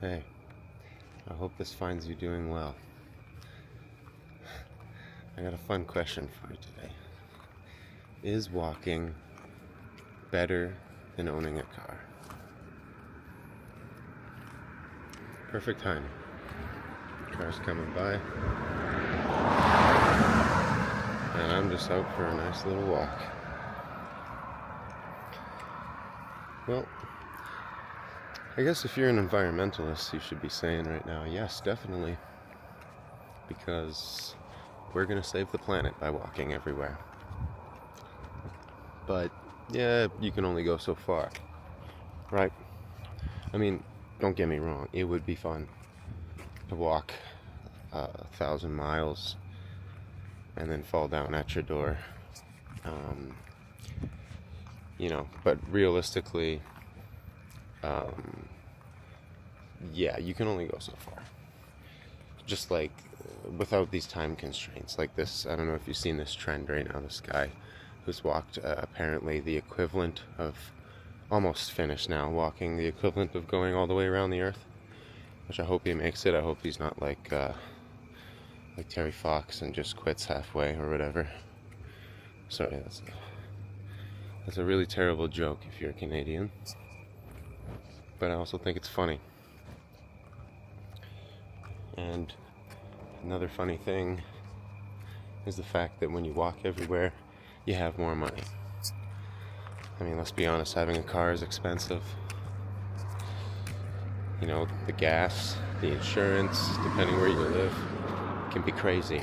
Hey, I hope this finds you doing well. I got a fun question for you today. Is walking better than owning a car? Perfect timing. Car's coming by, and I'm just out for a nice little walk. Well, I guess if you're an environmentalist, you should be saying right now, yes, definitely, because we're gonna save the planet by walking everywhere. But yeah, you can only go so far, right? I mean, don't get me wrong, it would be fun to walk 1,000 miles and then fall down at your door. Um, but realistically, yeah, you can only go so far. Just like without these time constraints, like this. I don't know if you've seen this trend right now. This guy who's walked apparently the equivalent of, almost finished now, walking the equivalent of going all the way around the earth. Which I hope he makes it. I hope he's not like Terry Fox and just quits halfway or whatever. Sorry, that's a really terrible joke if you're a Canadian. But I also think it's funny. And another funny thing is the fact that when you walk everywhere, you have more money. I mean, let's be honest, having a car is expensive. The gas, the insurance, depending where you live, can be crazy.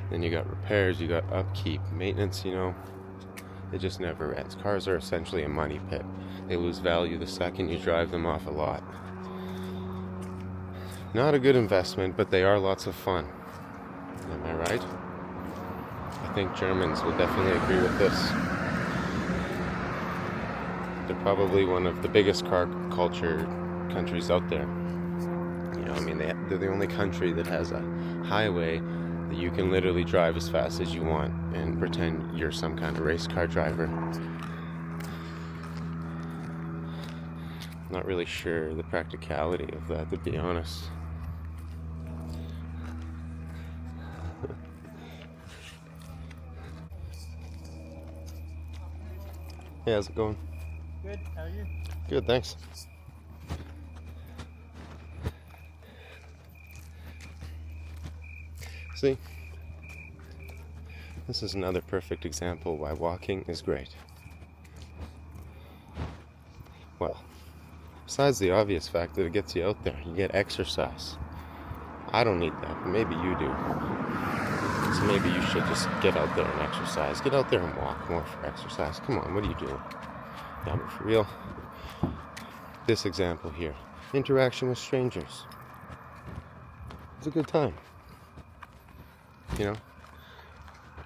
Then you got repairs, you got upkeep, maintenance, it just never ends. Cars are essentially a money pit. They lose value the second you drive them off a lot. Not a good investment, but they are lots of fun. Am I right? I think Germans will definitely agree with this. They're probably one of the biggest car culture countries out there. They're the only country that has a highway that you can literally drive as fast as you want and pretend you're some kind of race car driver. Not really sure the practicality of that, to be honest. Hey, how's it going? Good, how are you? Good, thanks. See, this is another perfect example why walking is great. Well, besides the obvious fact that it gets you out there, you get exercise. I don't need that, but maybe you do. So maybe you should just get out there and exercise. Get out there and walk more for exercise. Come on, what are you doing? Yeah, but for real, this example here, interaction with strangers. It's a good time.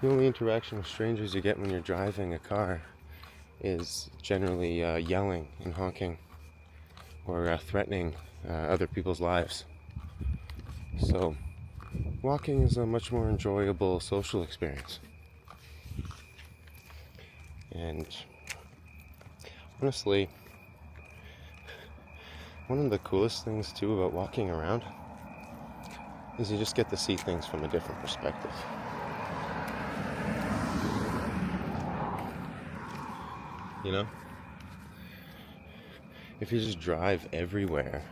The only interaction with strangers you get when you're driving a car is generally yelling and honking or threatening other people's lives. So walking is a much more enjoyable social experience. And honestly, one of the coolest things too about walking around is you just get to see things from a different perspective. If you just drive everywhere,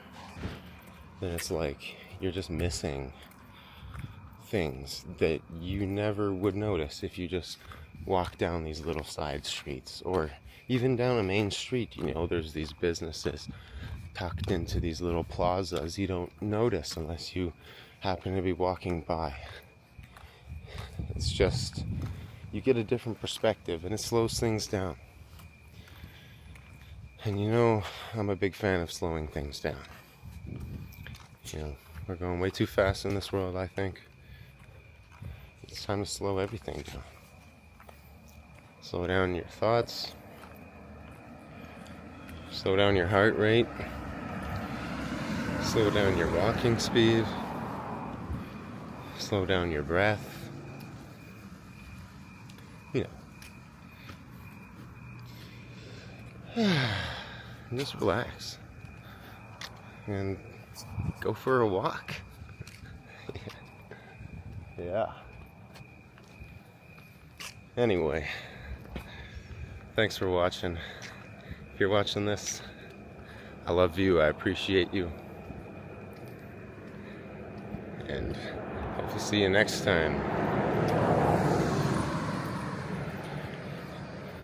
then it's like you're just missing things that you never would notice if you just walk down these little side streets or even down a main street. There's these businesses tucked into these little plazas you don't notice unless you happen to be walking by. It's just, you get a different perspective and it slows things down. And I'm a big fan of slowing things down. We're going way too fast in this world, I think. It's time to slow everything down. Slow down your thoughts. Slow down your heart rate. Slow down your walking speed. Slow down your breath. Just relax. and go for a walk. Yeah. Anyway, thanks for watching. If you're watching this, I love you, I appreciate you, and hope to see you next time.